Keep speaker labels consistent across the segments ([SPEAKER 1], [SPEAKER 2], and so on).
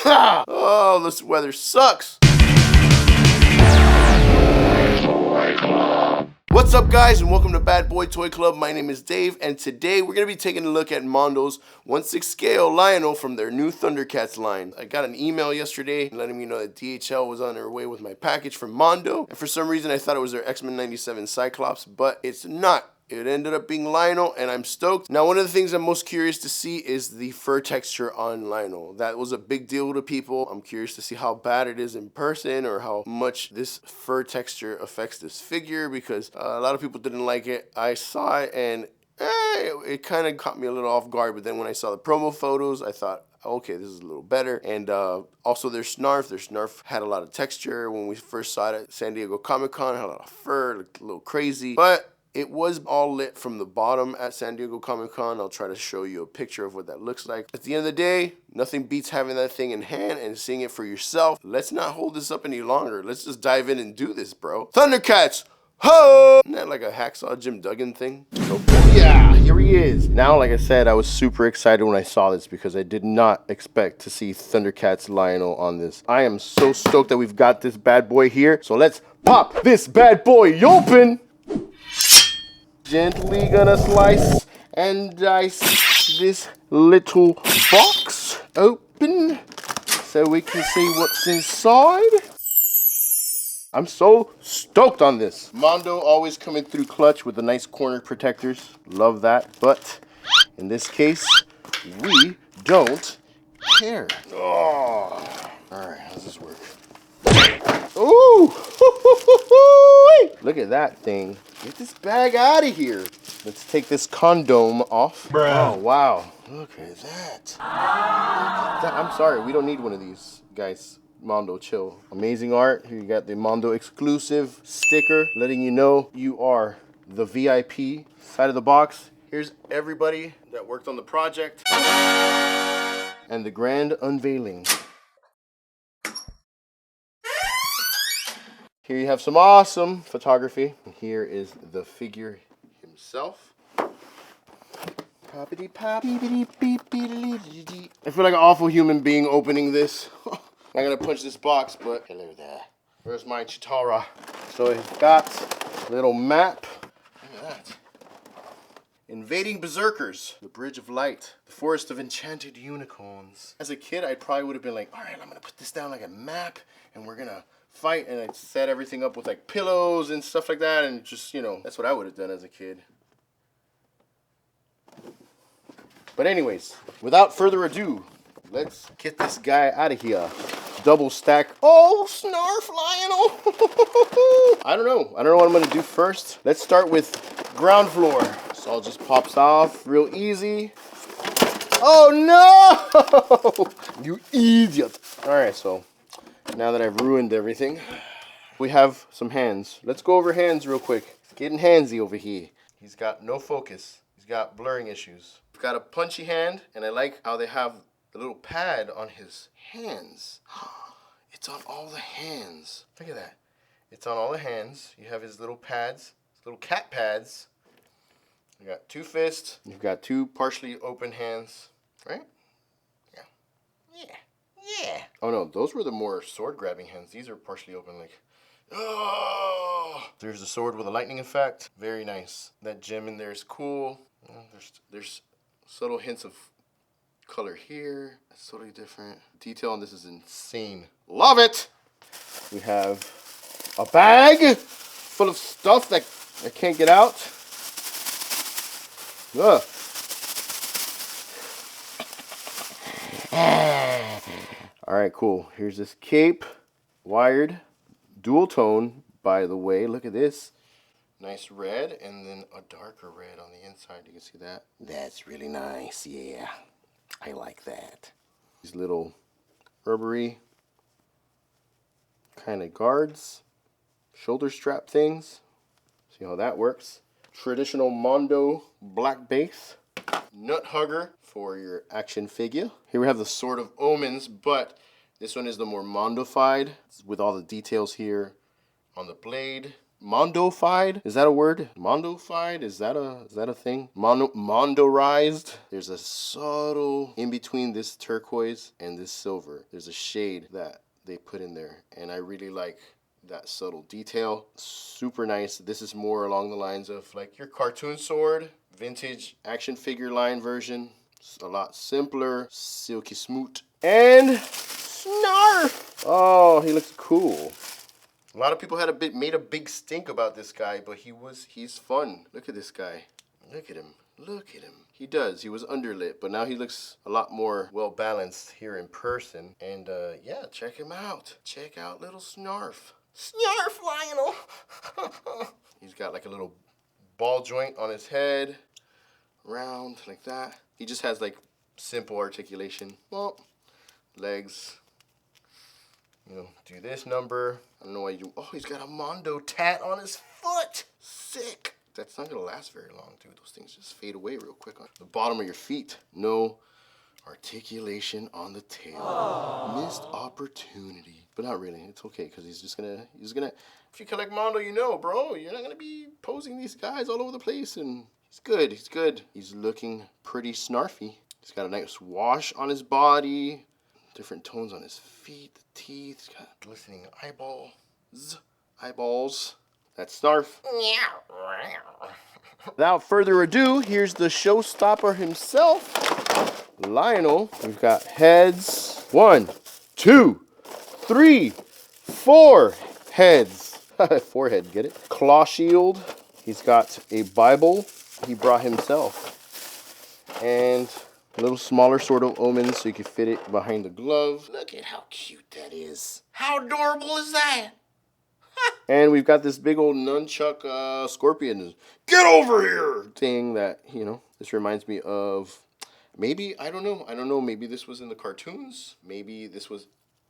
[SPEAKER 1] Oh, this weather sucks. What's up, guys, and welcome to Bad Boy Toy Club. My name is Dave, and today we're going to be taking a look at Mondo's 1/6 scale Lionel from their new Thundercats line. I got an email yesterday letting me know that DHL was on their way with my package from Mondo, and for some reason I thought it was their X-Men 97 Cyclops, but it's not. It ended up being Lionel, and I'm stoked. Now, one of the things I'm most curious to see is the fur texture on Lionel. That was a big deal to people. I'm curious to see how bad it is in person or how much this fur texture affects this figure, because a lot of people didn't like it. I saw it, and it kind of caught me a little off guard, but then when I saw the promo photos, I thought, okay, this is a little better. And also their Snarf had a lot of texture. When we first saw it at San Diego Comic-Con, it had a lot of fur, looked a little crazy, but it was all lit from the bottom at San Diego Comic-Con. I'll try to show you a picture of what that looks like. At the end of the day, nothing beats having that thing in hand and seeing it for yourself. Let's not hold this up any longer. Let's just dive in and do this, bro. Thundercats! Ho! Isn't that like a Hacksaw Jim Duggan thing? So cool. Yeah, here he is. Now, like I said, I was super excited when I saw this because I did not expect to see Thundercats Lionel on this. I am so stoked that we've got this bad boy here. So let's pop this bad boy open. Gently gonna slice and dice this little box open so we can see what's inside. I'm so stoked on this. Mondo always coming through clutch with the nice corner protectors. Love that. But in this case, we don't care. Oh. All right, how's this work? Ooh! Look at that thing. Get this bag out of here. Let's take this condom off. Bruh. Oh, wow. Look at that. I'm sorry, we don't need one of these, guys. Mondo, chill. Amazing art. Here you got the Mondo exclusive sticker letting you know you are the VIP. Side of the box. Here's everybody that worked on the project. And the grand unveiling. Here you have some awesome photography. Here is the figure himself. Poppity pop. I feel like an awful human being opening this. I'm not gonna punch this box, but hello there. Where's my Chitara? So it's got a little map. Look at that. Invading Berserkers, the Bridge of Light, the Forest of Enchanted Unicorns. As a kid, I probably would have been like, all right, I'm gonna put this down like a map, and we're gonna fight, and I'd set everything up with like pillows and stuff like that, and just, you know, that's what I would have done as a kid. But anyways, without further ado, let's get this guy out of here. Double stack. Oh, Snarf Lionel. I don't know what I'm gonna do first. Let's start with ground floor. This all just pops off real easy. Oh no! You idiot. All right, so now that I've ruined everything, we have some hands. Let's go over hands real quick. It's getting handsy over here. He's got no focus. He's got blurring issues. We've got a punchy hand, and I like how they have the little pad on his hands. It's on all the hands. Look at that. It's on all the hands. You have his little pads, his little cat pads. You got two fists. You've got two partially open hands, right? Yeah. Yeah. Yeah. Oh no, those were the more sword grabbing hands. These are partially open, like, oh. There's the sword with a lightning effect. Very nice. That gem in there is cool. There's subtle hints of color here. It's totally different. Detail on this is insane. Love it. We have a bag full of stuff that I can't get out. Ugh. All right, cool. Here's this cape, wired, dual tone, by the way. Look at this. Nice red, and then a darker red on the inside. You can see that. That's really nice, yeah. I like that. These little rubbery kind of guards, shoulder strap things. See how that works. Traditional Mondo black base. Nut hugger for your action figure. Here we have the Sword of Omens, but this one is the more Mondo-fied with all the details here on the blade. Mondofied? Is that a word? Mondofied? Is that a thing? Mondorized? There's a subtle in between this turquoise and this silver. There's a shade that they put in there, and I really like that subtle detail. Super nice. This is more along the lines of like your cartoon sword, vintage action figure line version. It's a lot simpler, silky smooth. And Snarf! Oh, he looks cool. A lot of people made a big stink about this guy, but he's fun. Look at this guy. Look at him. Look at him. He does. He was underlit, but now he looks a lot more well balanced here in person. And yeah, check him out. Check out little Snarf. Snarf, Lionel. He's got like a little ball joint on his head, round like that. He just has like simple articulation. Well, legs. You know, do this number. I don't know why you do. Oh, he's got a Mondo tat on his foot. Sick. That's not gonna last very long, dude. Those things just fade away real quick on the bottom of your feet. No articulation on the tail. Aww. Missed opportunity. But not really. It's okay, because he's gonna. If you collect Mondo, you know, bro, you're not gonna be posing these guys all over the place. And he's good. He's good. He's looking pretty snarfy. He's got a nice wash on his body. Different tones on his feet, the teeth. He's got glistening eyeballs. That's Snarf. Without further ado, here's the showstopper himself, Lionel. We've got heads. 1, 2, 3, 4 heads. Forehead, get it? Claw shield. He's got a Bible he brought himself. And a little smaller sword of omens so you can fit it behind the glove. Look at how cute that is. How adorable is that? And we've got this big old nunchuck scorpion. Get over here! Thing that, you know, this reminds me of, maybe, I don't know, maybe this was in the cartoons. Maybe this was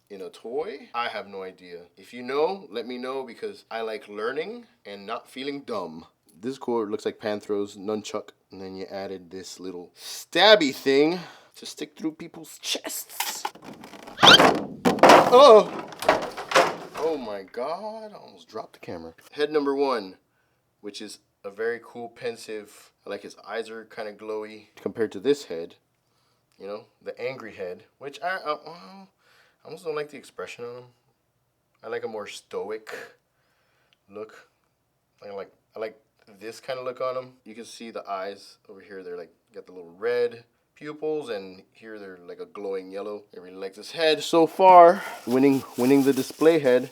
[SPEAKER 1] in a toy. I have no idea. If you know, let me know, because I like learning and not feeling dumb. This is cool. It looks like Panthro's nunchuck. And then you added this little stabby thing to stick through people's chests. Oh! Oh my god. I almost dropped the camera. Head number 1, which is a very cool pensive. I like his eyes are kind of glowy compared to this head. You know, the angry head, which I almost don't like the expression on him. I like a more stoic look. I like this kind of look on them. You can see the eyes over here. They're like, got the little red pupils, and here they're like a glowing yellow. I really like this head so far. Winning the display head.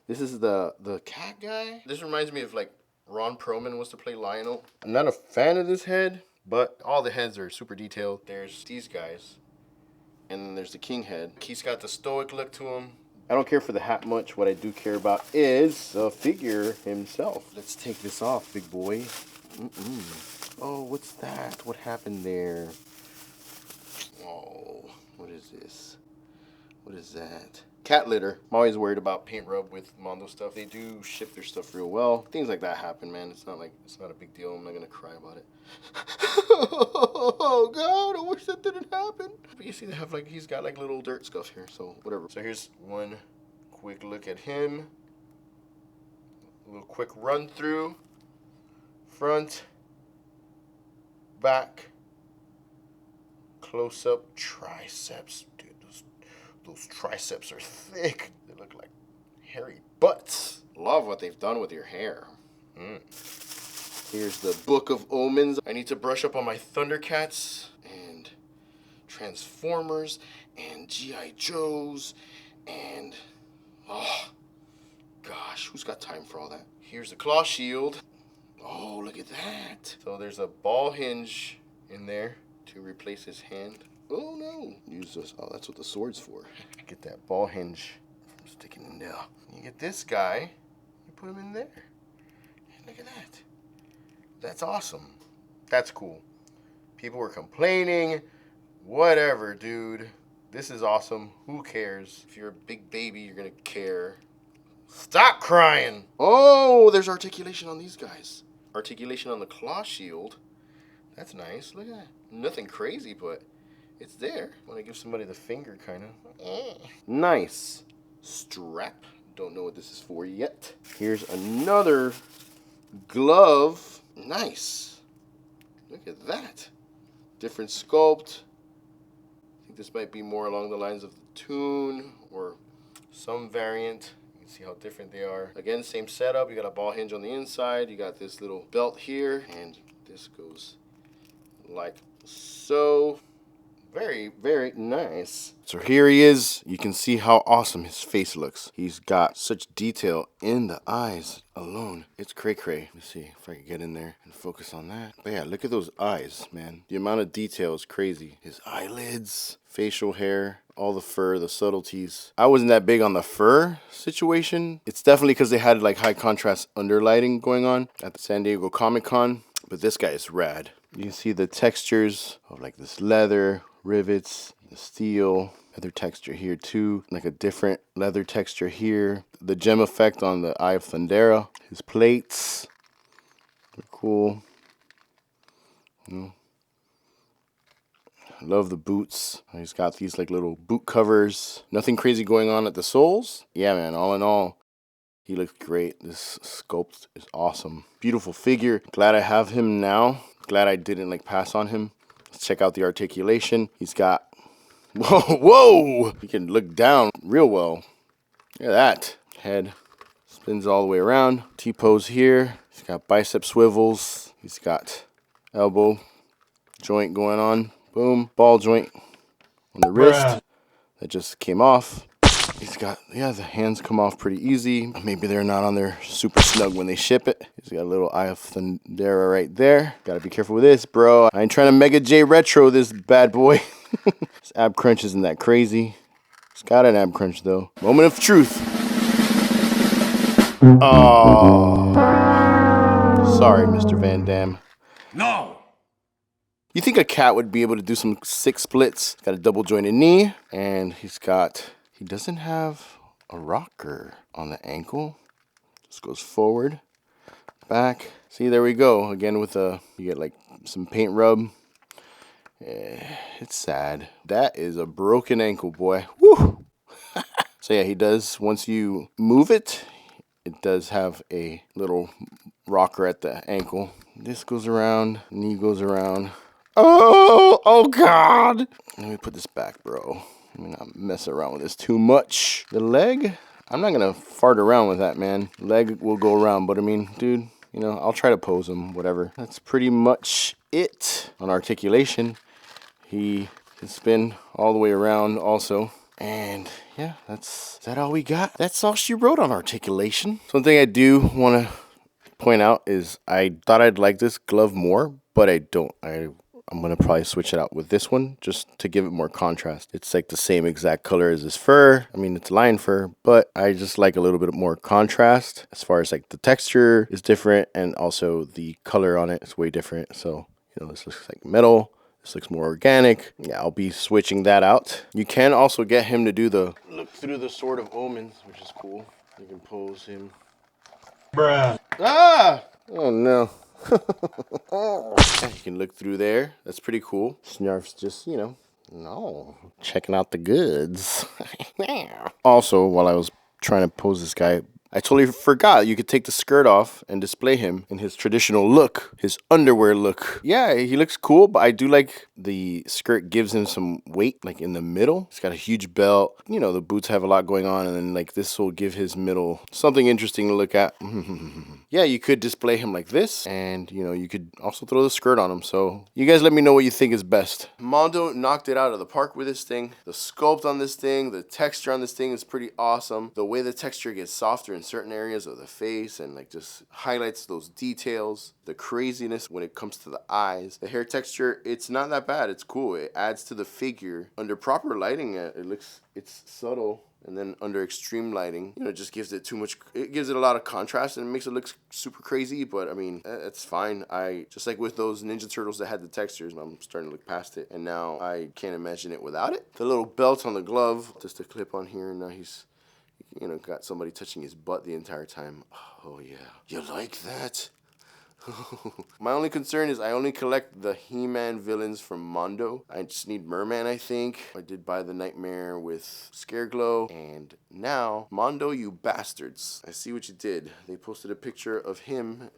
[SPEAKER 1] This is the cat guy. This reminds me of like Ron Perlman was to play Lionel. I'm not a fan of this head, but all the heads are super detailed. There's these guys, and then there's the king head. He's got the stoic look to him. I don't care for the hat much. What I do care about is the figure himself. Let's take this off, big boy. Oh, what's that? What happened there? Oh, what is this? What is that? Cat litter. I'm always worried about paint rub with Mondo stuff. They do ship their stuff real well. Things like that happen, man. It's not a big deal. I'm not gonna cry about it. Oh God, I wish that didn't happen. But you see they have like, he's got like little dirt scuff here, so whatever. So here's one quick look at him. A little quick run through. Front, back, close up, triceps. Dude, those triceps are thick. They look like hairy butts. Love what they've done with your hair. Here's the Book of Omens. I need to brush up on my Thundercats and Transformers and G.I. Joes and, oh gosh, who's got time for all that? Here's the claw shield. Oh, look at that. So there's a ball hinge in there to replace his hand. Oh no. Use this. Oh, that's what the sword's for. Get that ball hinge from sticking in there. You get this guy, you put him in there. And look at that. That's awesome. That's cool. People were complaining. Whatever, dude. This is awesome. Who cares? If you're a big baby, you're gonna care. Stop crying. Oh, there's articulation on these guys. Articulation on the claw shield. That's nice. Look at that. Nothing crazy, but it's there. Want to give somebody the finger, kind of. Nice. Strap Don't know what this is for yet. Here's another glove. Nice. Look at that. Different sculpt. I think this might be more along the lines of the Tune or some variant. You can see how different they are. Again, same setup. You got a ball hinge on the inside. You got this little belt here, and this goes like so. Very, very nice. So here he is. You can see how awesome his face looks. He's got such detail in the eyes alone. It's cray-cray. Let me see if I can get in there and focus on that. But yeah, look at those eyes, man. The amount of detail is crazy. His eyelids, facial hair, all the fur, the subtleties. I wasn't that big on the fur situation. It's definitely because they had like high contrast underlighting going on at the San Diego Comic-Con. But this guy is rad. You can see the textures of like this leather, rivets, the steel, leather texture here too, like a different leather texture here. The gem effect on the Eye of Thundera. His plates, they're cool. I love the boots. He's got these like little boot covers. Nothing crazy going on at the soles. Yeah, man, all in all, he looks great. This sculpt is awesome. Beautiful figure. Glad I have him now. Glad I didn't like pass on him. Let's check out the articulation. He's got, whoa! He can look down real well. Look at that. Head spins all the way around. T-pose here. He's got bicep swivels. He's got elbow joint going on. Boom. Ball joint on the wrist. That just came off. He's got, yeah, the hands come off pretty easy. Maybe they're not on there super snug when they ship it. He's got a little Eye of Thundera right there. Gotta be careful with this, bro. I ain't trying to Mega J retro this bad boy. This ab crunch isn't that crazy. It's got an ab crunch though. Moment of truth. Oh. Sorry, Mr. Van Damme.
[SPEAKER 2] No!
[SPEAKER 1] You think a cat would be able to do some sick splits? Got a double jointed knee, and he doesn't have a rocker on the ankle. Just goes forward, back. See, there we go. Again with you get like some paint rub. It's sad. That is a broken ankle, boy. Woo! So yeah, he does, once you move it, it does have a little rocker at the ankle. This goes around, knee goes around. Oh God. Let me put this back, bro. Let me not mess around with this too much. The leg, I'm not gonna fart around with that, man. Leg will go around, but I mean, dude, you know, I'll try to pose him, whatever. That's pretty much it on articulation. He can spin all the way around also. And yeah, is that all we got? That's all she wrote on articulation. Something I do want to point out is I thought I'd like this glove more, but I don't. I'm going to probably switch it out with this one just to give it more contrast. It's like the same exact color as his fur. I mean, it's lion fur, but I just like a little bit more contrast as far as like the texture is different and also the color on it is way different. So, you know, this looks like metal. This looks more organic. Yeah, I'll be switching that out. You can also get him to do the look through the Sword of Omens, which is cool. You can pose him.
[SPEAKER 2] Bruh.
[SPEAKER 1] Ah! Oh no. You can look through there. That's pretty cool. Snarf's just, you know, no, checking out the goods. Also, while I was trying to pose this guy, I totally forgot you could take the skirt off and display him in his traditional look, his underwear look. Yeah, he looks cool, but I do like the skirt gives him some weight, like in the middle. It's got a huge belt. You know, the boots have a lot going on, and then like this will give his middle something interesting to look at. Yeah, you could display him like this, and you know, you could also throw the skirt on him. So you guys let me know what you think is best. Mondo knocked it out of the park with this thing. The sculpt on this thing, the texture on this thing is pretty awesome. The way the texture gets softer in certain areas of the face and like just highlights those details. The craziness when it comes to the eyes. The hair texture, it's not that bad. It's cool. It adds to the figure. Under proper lighting, it's subtle. And then under extreme lighting, you know, it just gives it too much. It gives it a lot of contrast and it makes it look super crazy. But I mean, it's fine. Just like with those Ninja Turtles that had the textures, I'm starting to look past it. And now I can't imagine it without it. The little belt on the glove, just a clip on here, and now he's, you know, got somebody touching his butt the entire time. Oh yeah, you like that? My only concern is I only collect the He-Man villains from Mondo. I just need Merman, I think. I did buy the Nightmare with Scareglow. And now, Mondo, you bastards. I see what you did. They posted a picture of him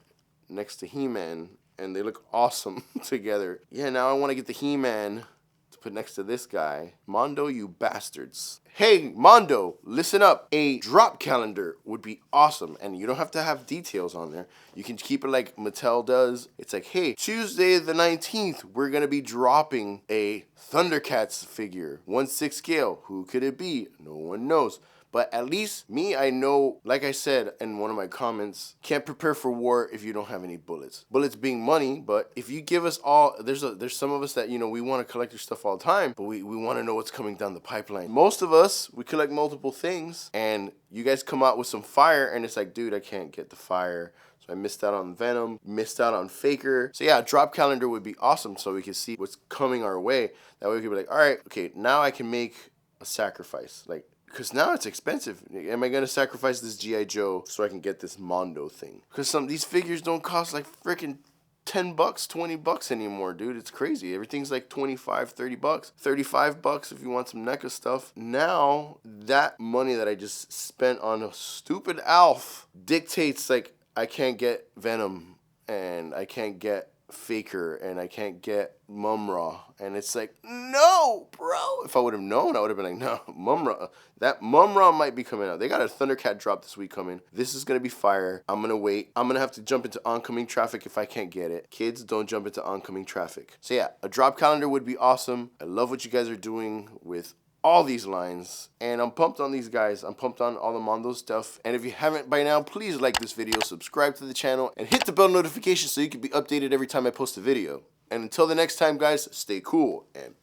[SPEAKER 1] next to He-Man, and they look awesome together. Yeah, now I want to get the He-Man to put next to this guy. Mondo, you bastards. Hey, Mondo, listen up. A drop calendar would be awesome, and you don't have to have details on there. You can keep it like Mattel does. It's like, hey, Tuesday the 19th, we're going to be dropping a Thundercats figure, 1/6 scale. Who could it be? No one knows. But at least me, I know, like I said in one of my comments, can't prepare for war if you don't have any bullets. Bullets being money, but if you give us all, there's some of us that, you know, we want to collect your stuff all the time, but we want to know what's coming down the pipeline. Most of us, we collect multiple things, and you guys come out with some fire, and it's like, dude, I can't get the fire. So I missed out on Venom, missed out on Faker. So yeah, a drop calendar would be awesome so we can see what's coming our way. That way we can be like, all right, okay, now I can make a sacrifice. Like, because now it's expensive. Am I going to sacrifice this G.I. Joe so I can get this Mondo thing? Because some of these figures don't cost like freaking $10, $20 anymore, dude. It's crazy. Everything's like $25, $30, $35 if you want some NECA stuff. Now, that money that I just spent on a stupid Alf dictates like I can't get Venom and I can't get Faker and I can't get Mumra, and it's like, no, bro. If I would have known, I would have been like, no, Mumra. That Mumra might be coming out. They got a Thundercat drop this week coming. This is gonna be fire. I'm gonna wait. I'm gonna have to jump into oncoming traffic if I can't get it. Kids, don't jump into oncoming traffic. So yeah, a drop calendar would be awesome. I love what you guys are doing with all these lines, and I'm pumped on these guys. I'm pumped on all the Mondo stuff, and if you haven't by now, please like this video, subscribe to the channel, and hit the bell notification so you can be updated every time I post a video. And until the next time, guys, stay cool and